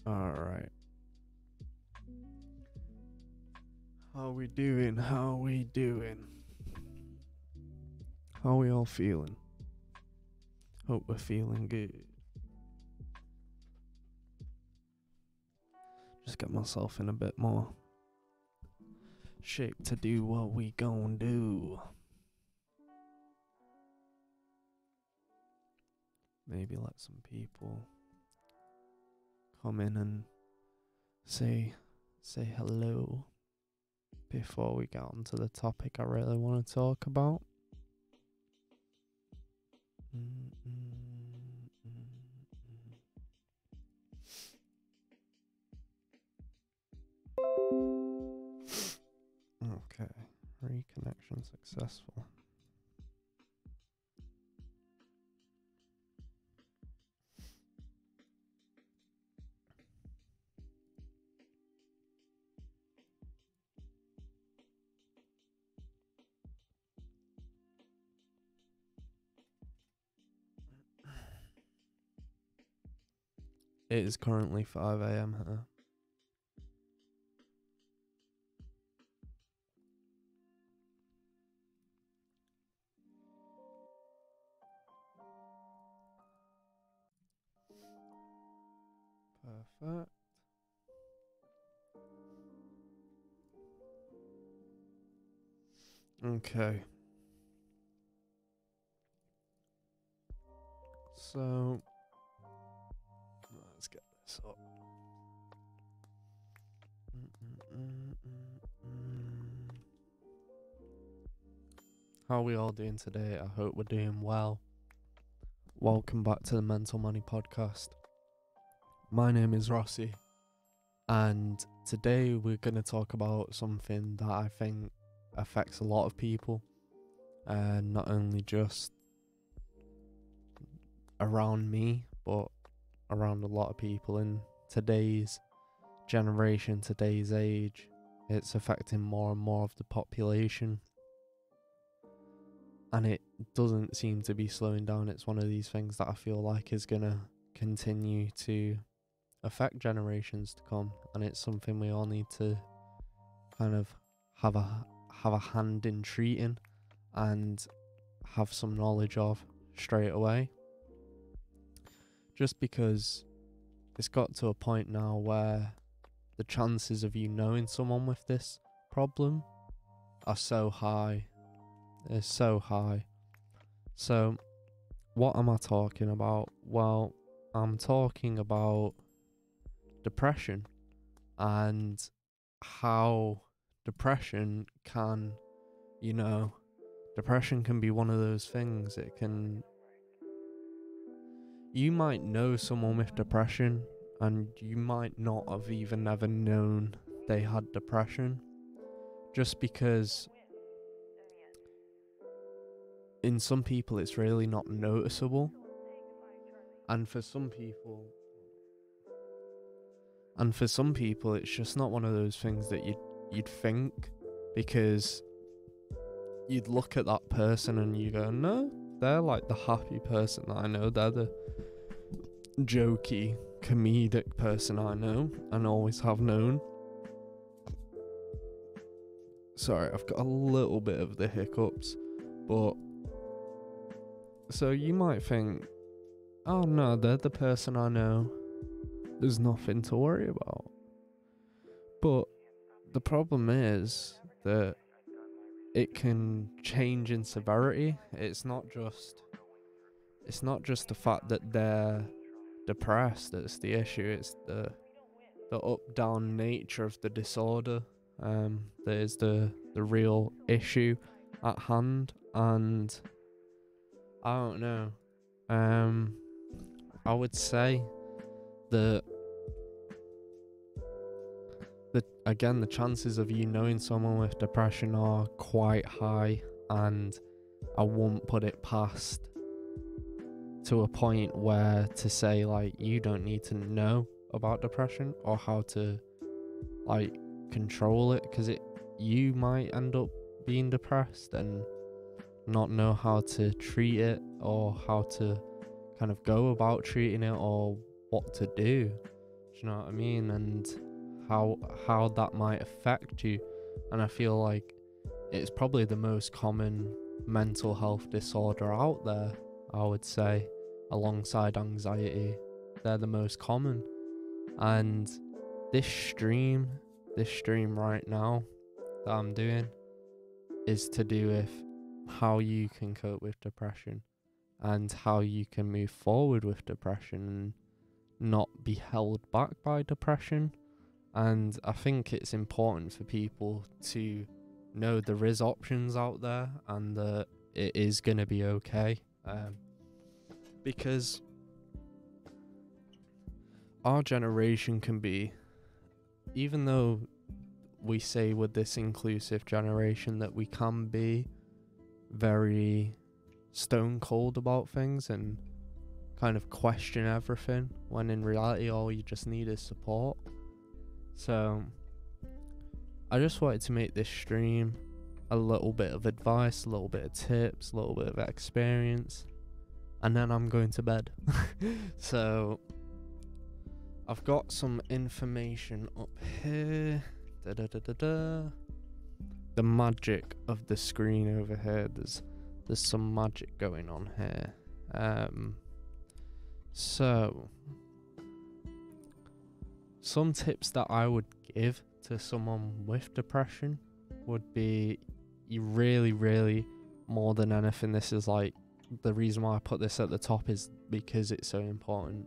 Alright. How we doing? How we doing? How we all feeling? Hope we're feeling good. Just get myself in a bit more shape to do what we gon' do. Maybe let some people come in and say hello before we get on to the topic I really want to talk about. Okay, reconnection successful. It is currently 5 a.m. here. Perfect. Okay. So, let's get this up. How are we all doing today? I hope we're doing well. Welcome back to the Mental Money Podcast. My name is Rossi, and today we're going to talk about something that I think affects a lot of people, and not only just around me, but around a lot of people in today's generation, today's age. It's affecting more and more of the population, and it doesn't seem to be slowing down. It's one of these things that I feel like is going to continue to affect generations to come, and it's something we all need to kind of have a hand in treating and have some knowledge of straight away, just because it's got to a point now where the chances of you knowing someone with this problem are so high. They're so high. So what am I talking about? Well, I'm talking about depression, and how depression can be one of those things. You might know someone with depression, and you might not have even ever known they had depression, just because in some people it's really not noticeable, and for some people it's just not one of those things that you'd think, because you'd look at that person and you go, no, they're like the happy person that I know, they're the jokey, comedic person I know and always have known. Sorry, I've got a little bit of the hiccups, but so you might think, oh no, they're the person I know, there's nothing to worry about. But the problem is that it can change in severity. It's not just the fact that they're depressed that's the issue. It's the up down nature of the disorder. There's the real issue at hand, and I don't know. I would say that the chances of you knowing someone with depression are quite high, and I won't put it past to a point where to say like you don't need to know about depression or how to like control it, because you might end up being depressed and not know how to treat it or how to kind of go about treating it or what to do, you know what I mean? And how that might affect you. And I feel like it's probably the most common mental health disorder out there, I would say, alongside anxiety. They're the most common. And this stream right now that I'm doing is to do with how you can cope with depression and how you can move forward with depression and not be held back by depression. And I think it's important for people to know there is options out there and that it is going to be okay. Because our generation can be, even though we say with this inclusive generation that we can be very stone cold about things and kind of question everything, when in reality all you just need is support. So I just wanted to make this stream a little bit of advice, a little bit of tips, a little bit of experience, and then I'm going to bed. So I've got some information up here. The magic of the screen over here. There's some magic going on here. So some tips that I would give to someone with depression would be, you really, more than anything, this is like the reason why I put this at the top is because it's so important,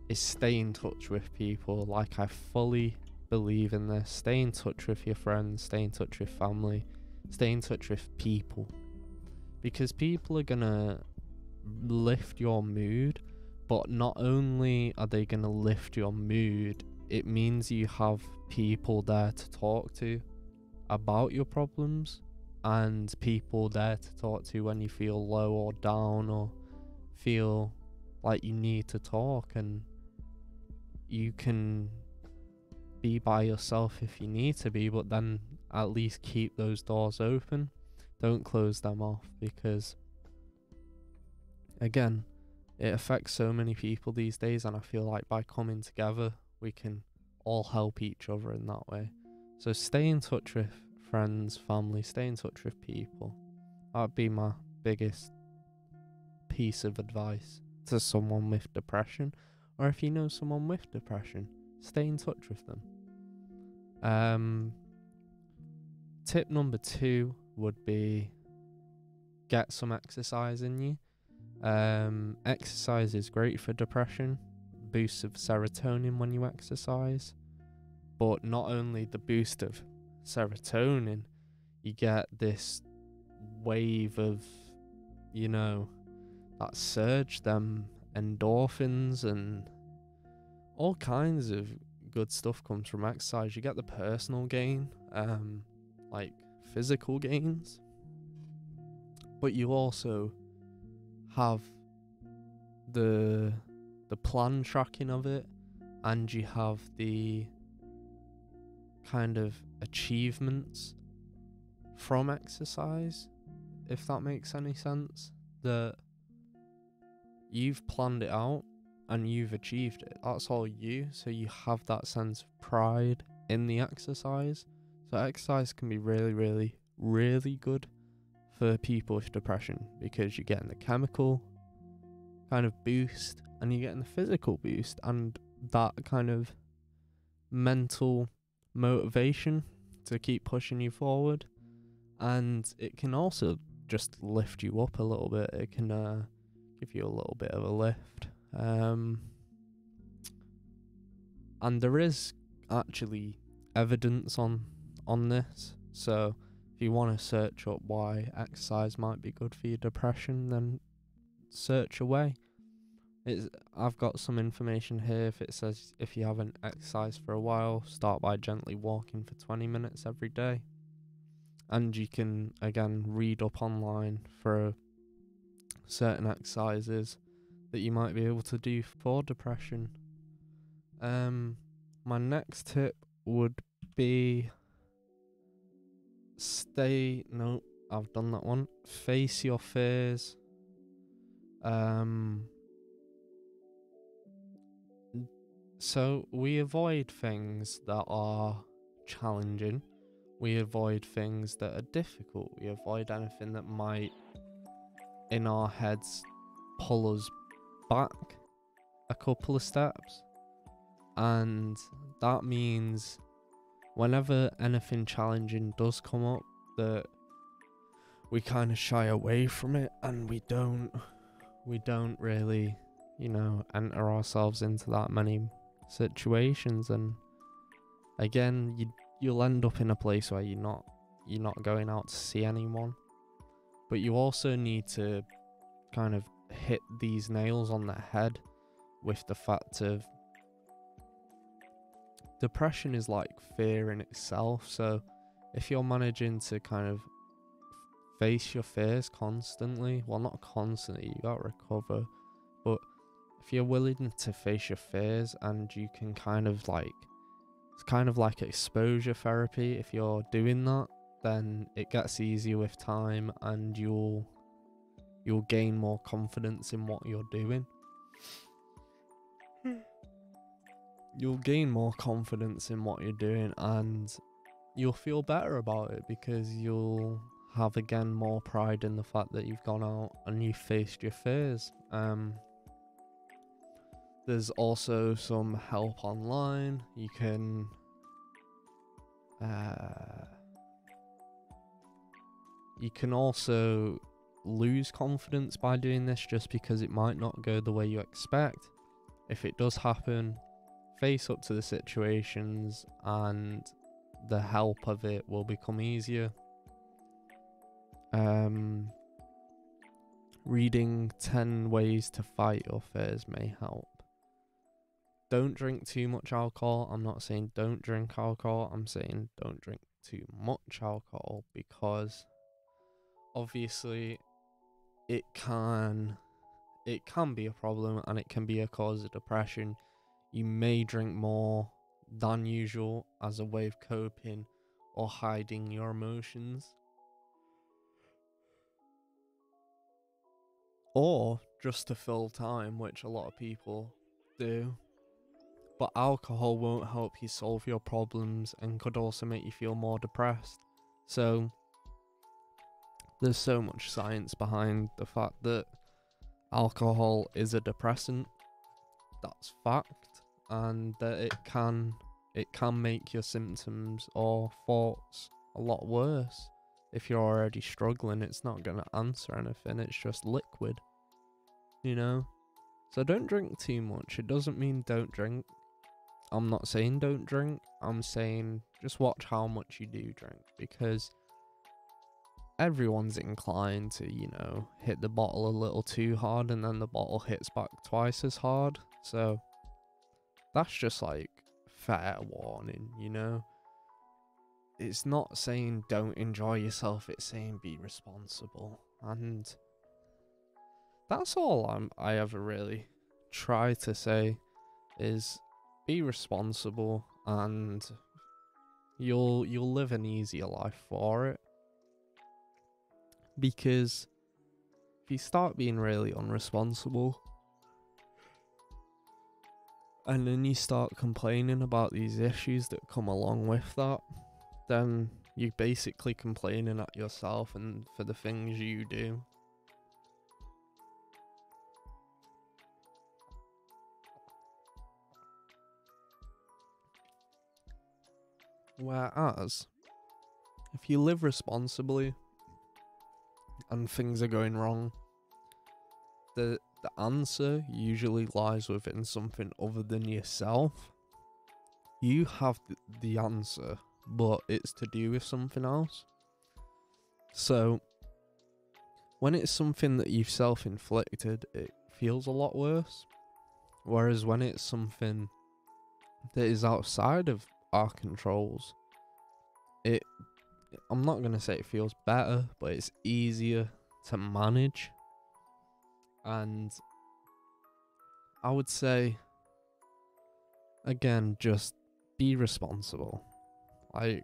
is stay in touch with people. Like, I fully believe in this. Stay in touch with your friends, stay in touch with family, stay in touch with people, because people are gonna lift your mood. But not only are they gonna lift your mood, it means you have people there to talk to about your problems, and people there to talk to when you feel low or down or feel like you need to talk. And you can be by yourself if you need to be, but then at least keep those doors open. Don't close them off, because again, it affects so many people these days, and I feel like by coming together we can all help each other in that way. So stay in touch with friends, family, stay in touch with people. That'd be my biggest piece of advice to someone with depression. Or if you know someone with depression, stay in touch with them. Tip number 2 would be get some exercise in you. Exercise is great for depression. Boost of serotonin when you exercise. But not only the boost of serotonin, you get this wave of, you know, that surge, them endorphins, and all kinds of good stuff comes from exercise. You get the personal gain, like physical gains, but you also have the plan tracking of it, and you have the kind of achievements from exercise, if that makes any sense, that you've planned it out and you've achieved it. That's all you. So you have that sense of pride in the exercise. So exercise can be really good for people with depression, because you're getting the chemical kind of boost and you're getting the physical boost and that kind of mental motivation to keep pushing you forward. And it can also just lift you up a little bit. It can give you a little bit of a lift. And there is actually evidence on this. So if you want to search up why exercise might be good for your depression, then search away. I've got some information here. If it says, if you haven't exercised for a while, start by gently walking for 20 minutes every day. And you can, again, read up online for certain exercises that you might be able to do for depression. My next tip would be I've done that one. Face your fears. So we avoid things that are challenging. We avoid things that are difficult. We avoid anything that might, in our heads, pull us back a couple of steps. And that means whenever anything challenging does come up, that we kind of shy away from it, and we don't really, enter ourselves into that many situations. And again, you'll end up in a place where you're not going out to see anyone. But you also need to kind of hit these nails on the head with the fact of depression is like fear in itself. So if you're managing to kind of face your fears constantly, well, not constantly, you gotta recover, but if you're willing to face your fears, and you can kind of like, it's kind of like exposure therapy. If you're doing that, then it gets easier with time, and you'll gain more confidence in what you're doing. You'll gain more confidence in what you're doing, and you'll feel better about it, because you'll have again more pride in the fact that you've gone out and you faced your fears. There's also some help online. You can also lose confidence by doing this, just because it might not go the way you expect. If it does happen, face up to the situations, and the help of it will become easier. Reading 10 Ways to Fight Your Fears may help. Don't drink too much alcohol. I'm not saying don't drink alcohol. I'm saying don't drink too much alcohol, because obviously it can be a problem, and it can be a cause of depression. You may drink more than usual as a way of coping or hiding your emotions, or just to fill time, which a lot of people do. But alcohol won't help you solve your problems, and could also make you feel more depressed. So there's so much science behind the fact that alcohol is a depressant. That's fact. And that it can make your symptoms or thoughts a lot worse. If you're already struggling, it's not going to answer anything. It's just liquid, So don't drink too much. It doesn't mean don't drink. I'm not saying don't drink. I'm saying just watch how much you do drink, because everyone's inclined to, hit the bottle a little too hard, and then the bottle hits back twice as hard. So that's just like fair warning, It's not saying don't enjoy yourself, it's saying be responsible. And that's all I ever really try to say, is be responsible, and you'll live an easier life for it. Because if you start being really unresponsible, and then you start complaining about these issues that come along with that, then you're basically complaining at yourself and for the things you do. Whereas, if you live responsibly and things are going wrong, the answer usually lies within something other than yourself. You have the answer, but it's to do with something else. So when it's something that you've self-inflicted, it feels a lot worse. Whereas when it's something that is outside of our controls, I'm not going to say it feels better, but it's easier to manage. And I would say, again, just be responsible. Like,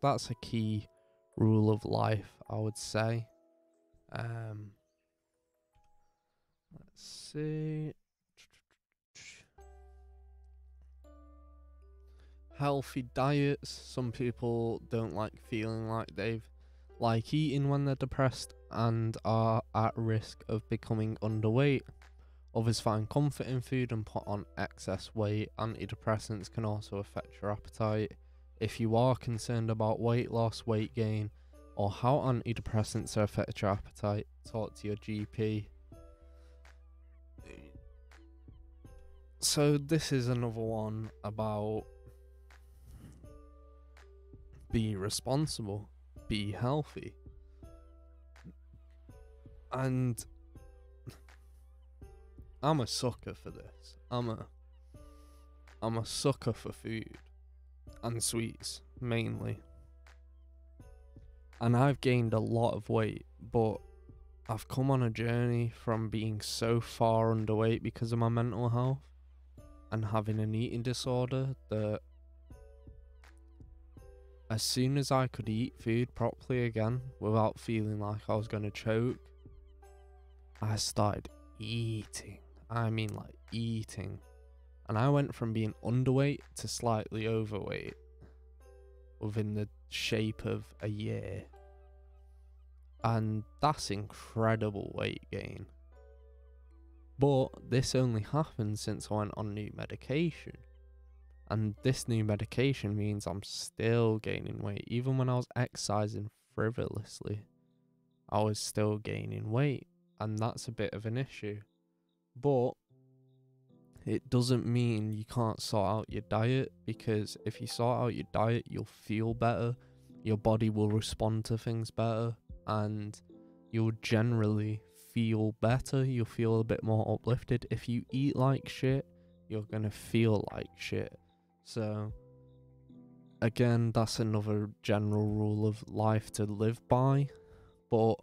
that's a key rule of life, I would say. Let's see. healthy diets. Some people don't like feeling like they've like eating when they're depressed and are at risk of becoming underweight. Others find comfort in food and put on excess weight. Antidepressants can also affect your appetite. If you are concerned about weight loss, weight gain, or how antidepressants affect your appetite, talk to your GP. So this is another one about be responsible, be healthy. And I'm a sucker for this. I'm a sucker for food and sweets mainly. And I've gained a lot of weight, but I've come on a journey from being so far underweight because of my mental health and having an eating disorder that as soon as I could eat food properly again without feeling like I was going to choke, I started eating. I mean like eating. And I went from being underweight to slightly overweight within the shape of a year. And that's incredible weight gain. But this only happened since I went on new medication. And this new medication means I'm still gaining weight. Even when I was exercising frivolously, I was still gaining weight. And that's a bit of an issue. But it doesn't mean you can't sort out your diet, because if you sort out your diet, you'll feel better. Your body will respond to things better. And you'll generally feel better. You'll feel a bit more uplifted. If you eat like shit, you're going to feel like shit. So, again, that's another general rule of life to live by. But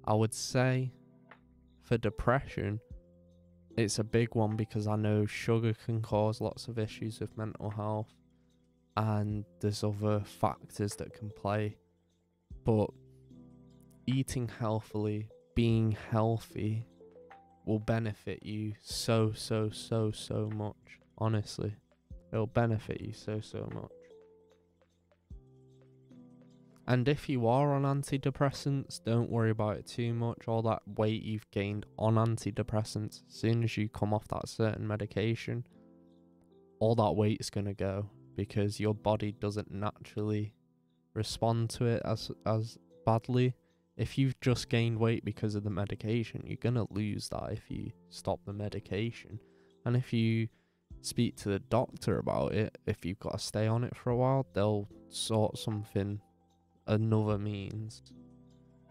I would say for depression, it's a big one because I know sugar can cause lots of issues with mental health. And there's other factors that can play. But eating healthily, being healthy will benefit you so much. Honestly, it'll benefit you so much. And if you are on antidepressants, don't worry about it too much. All that weight you've gained on antidepressants, as soon as you come off that certain medication, all that weight is going to go, because your body doesn't naturally respond to it as badly. If you've just gained weight because of the medication, you're going to lose that if you stop the medication. And if you speak to the doctor about it, if you've got to stay on it for a while, they'll sort something, another means.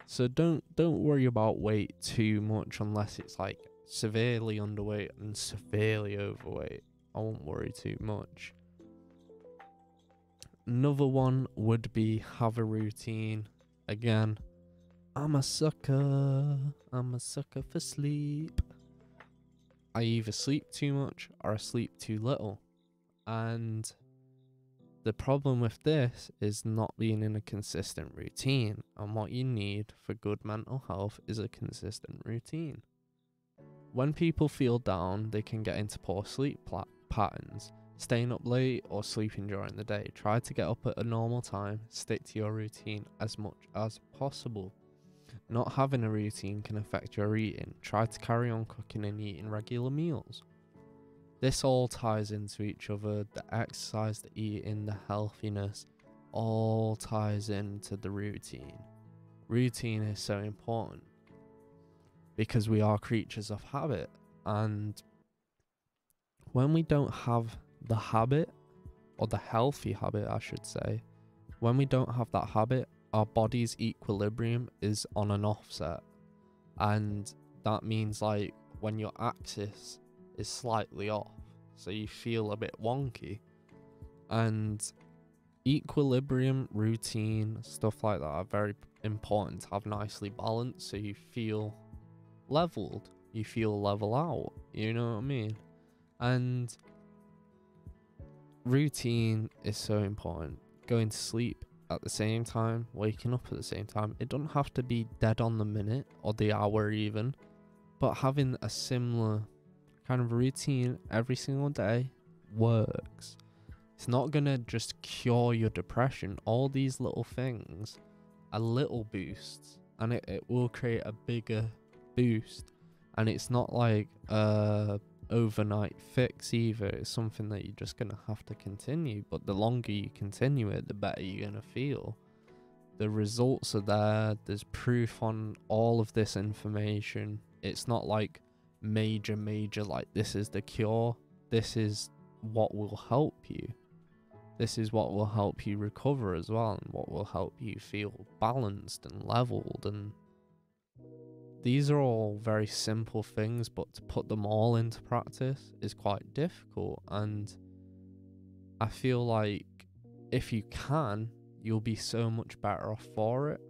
So don't worry about weight too much unless it's like severely underweight and severely overweight. I won't worry too much. Another one would be have a routine. Again, I'm a sucker for sleep. I either sleep too much or I sleep too little. And the problem with this is not being in a consistent routine. And what you need for good mental health is a consistent routine. When people feel down, they can get into poor sleep patterns. Staying up late or sleeping during the day. Try to get up at a normal time. Stick to your routine as much as possible. Not having a routine can affect your eating. Try to carry on cooking and eating regular meals. This all ties into each other. The exercise, the eating, the healthiness, all ties into the routine. Routine is so important because we are creatures of habit. And when we don't have the habit, or the healthy habit I should say, when we don't have that habit, our body's equilibrium is on an offset. And that means like when your axis is slightly off, so you feel a bit wonky. And equilibrium, routine, stuff like that are very important to have nicely balanced, so you feel leveled, you feel level out, you know what I mean? And routine is so important. Going to sleep at the same time, waking up at the same time. It doesn't have to be dead on the minute or the hour even, but having a similar kind of routine every single day works. It's not gonna just cure your depression. All these little things are little boosts, and it will create a bigger boost. And it's not like a overnight fix either. It's something that you're just gonna have to continue. But the longer you continue it, the better you're gonna feel. The results are there. There's proof on all of this information. It's not like major, like this is the cure. This is what will help you. This is what will help you recover as well, and what will help you feel balanced and leveled. And these are all very simple things, but to put them all into practice is quite difficult. And I feel like if you can, you'll be so much better off for it.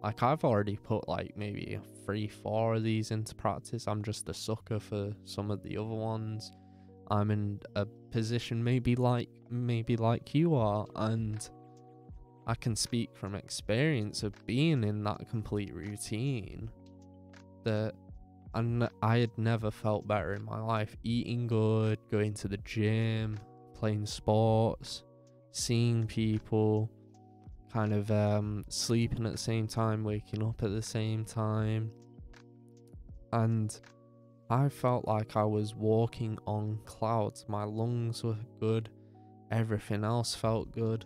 Like, I've already put like maybe 3-4 of these into practice. I'm just a sucker for some of the other ones. I'm in a position maybe like you are, and I can speak from experience of being in that complete routine, that I had never felt better in my life. Eating good, going to the gym, playing sports, seeing people, kind of sleeping at the same time, waking up at the same time. And I felt like I was walking on clouds. My lungs were good. Everything else felt good.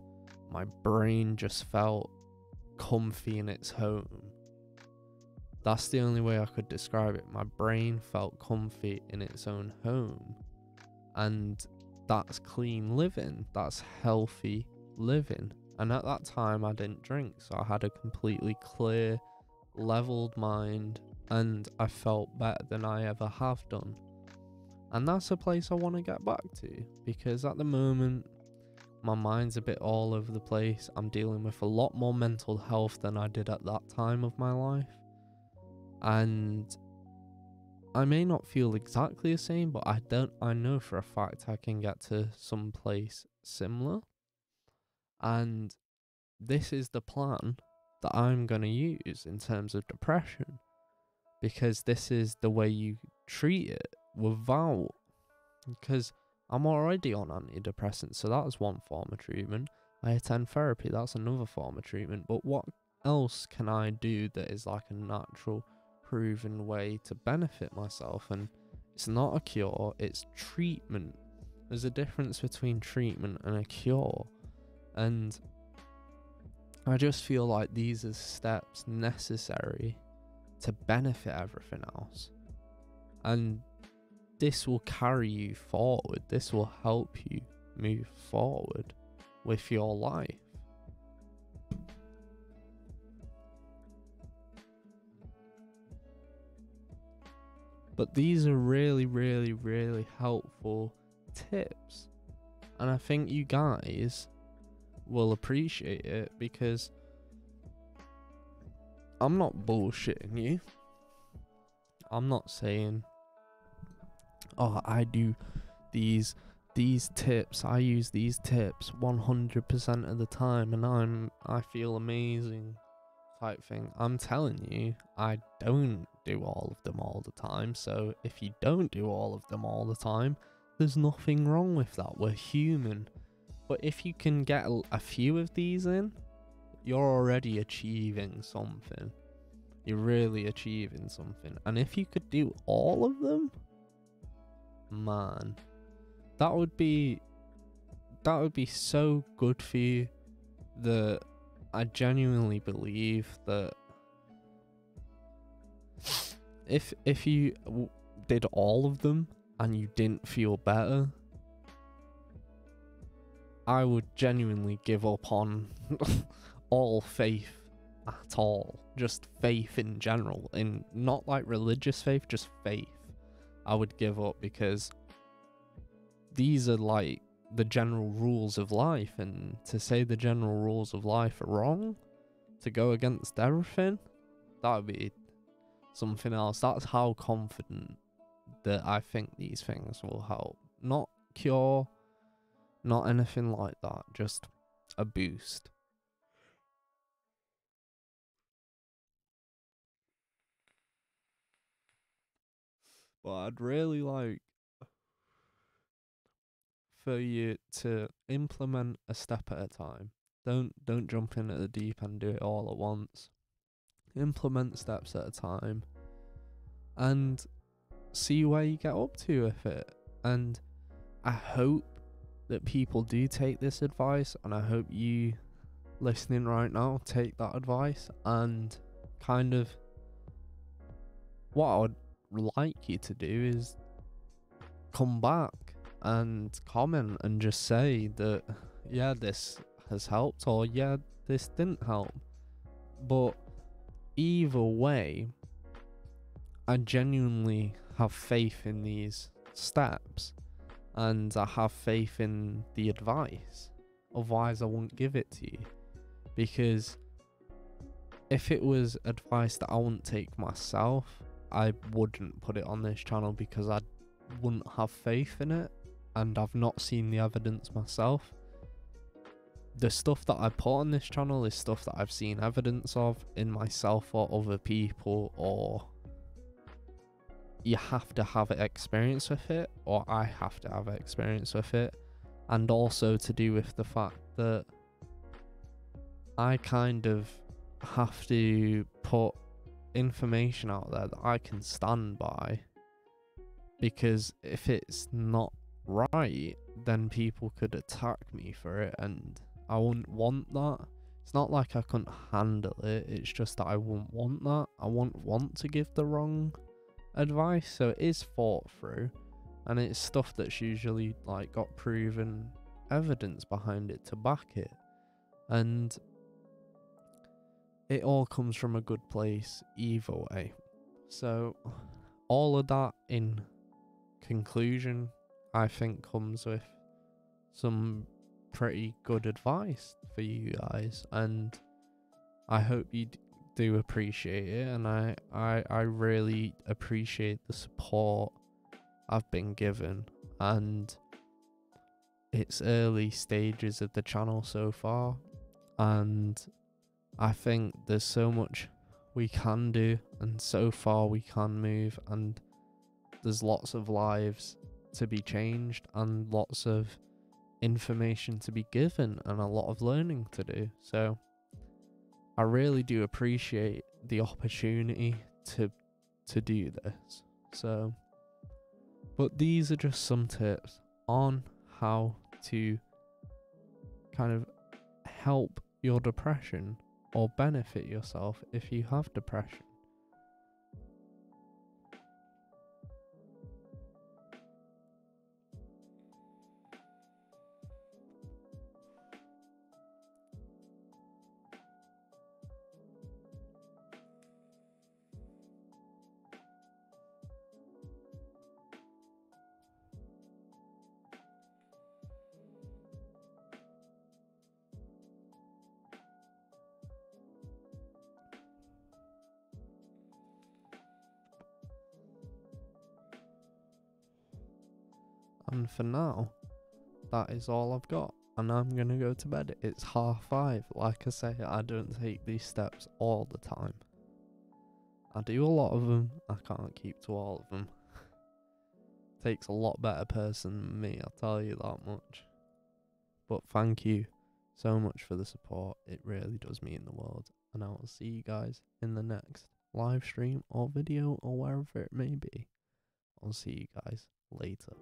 My brain just felt comfy in its home. That's the only way I could describe it. My brain felt comfy in its own home. And that's clean living. That's healthy living. And at that time, I didn't drink. So I had a completely clear, leveled mind. And I felt better than I ever have done. And that's a place I want to get back to, because at the moment my mind's a bit all over the place. I'm dealing with a lot more mental health than I did at that time of my life, and I may not feel exactly the same, but I know for a fact I can get to some place similar. And this is the plan that I'm going to use in terms of depression, because this is the way you treat it without, because I'm already on antidepressants, so that's one form of treatment. I attend therapy, that's another form of treatment. But what else can I do that is like a natural, proven way to benefit myself? And it's not a cure, it's treatment. There's a difference between treatment and a cure. And I just feel like these are steps necessary to benefit everything else. And this will carry you forward. This will help you move forward with your life. But these are really, really, really helpful tips. And I think you guys will appreciate it, because I'm not bullshitting you. I'm not saying, oh, I do these tips, I use these tips 100% of the time and I feel amazing type thing. I'm telling you, I don't do all of them all the time. So if you don't do all of them all the time, there's nothing wrong with that. We're human. But if you can get a few of these in, you're already achieving something. You're really achieving something. And if you could do all of them, man, that would be so good for you, that I genuinely believe that if you did all of them and you didn't feel better, I would genuinely give up on all faith at all. Just faith in general, in not like religious faith, just faith. I would give up, because these are like the general rules of life, and to say the general rules of life are wrong, to go against everything, that would be something else. That's how confident that I think these things will help. Not cure, not anything like that, just a boost. But I'd really like for you to implement a step at a time. Don't jump in at the deep end, do it all at once. Implement steps at a time and see where you get up to with it. And I hope that people do take this advice, and I hope you listening right now take that advice, and kind of what I would like you to do is come back and comment and just say that, yeah, this has helped, or yeah, this didn't help. But either way, I genuinely have faith in these steps, and I have faith in the advice. Otherwise I wouldn't give it to you, because if it was advice that I wouldn't take myself, I wouldn't put it on this channel, because I wouldn't have faith in it, and I've not seen the evidence myself. The stuff that I put on this channel is stuff that I've seen evidence of in myself or other people, or you have to have experience with it, or I have to have experience with it. And also to do with the fact that I kind of have to put information out there that I can stand by, because if it's not right, then people could attack me for it, and I wouldn't want that. It's not like I couldn't handle it, it's just that I wouldn't want that. I wouldn't want to give the wrong advice. So it is thought through, and it's stuff that's usually like got proven evidence behind it to back it, and it all comes from a good place either way. So all of that in conclusion, I think comes with some pretty good advice for you guys, and I hope you do appreciate it. And I really appreciate the support I've been given, and it's early stages of the channel so far, and I think there's so much we can do, and so far we can move, and there's lots of lives to be changed, and lots of information to be given, and a lot of learning to do. So I really do appreciate the opportunity to do this. So, but these are just some tips on how to kind of help your depression, or benefit yourself if you have depression. And for now, that is all I've got, and I'm gonna go to bed. It's 5:30. Like I say, I don't take these steps all the time. I do a lot of them. I can't keep to all of them. Takes a lot better person than me, I'll tell you that much. But thank you so much for the support. It really does mean the world. And I will see you guys in the next live stream or video, or wherever it may be. I'll see you guys later.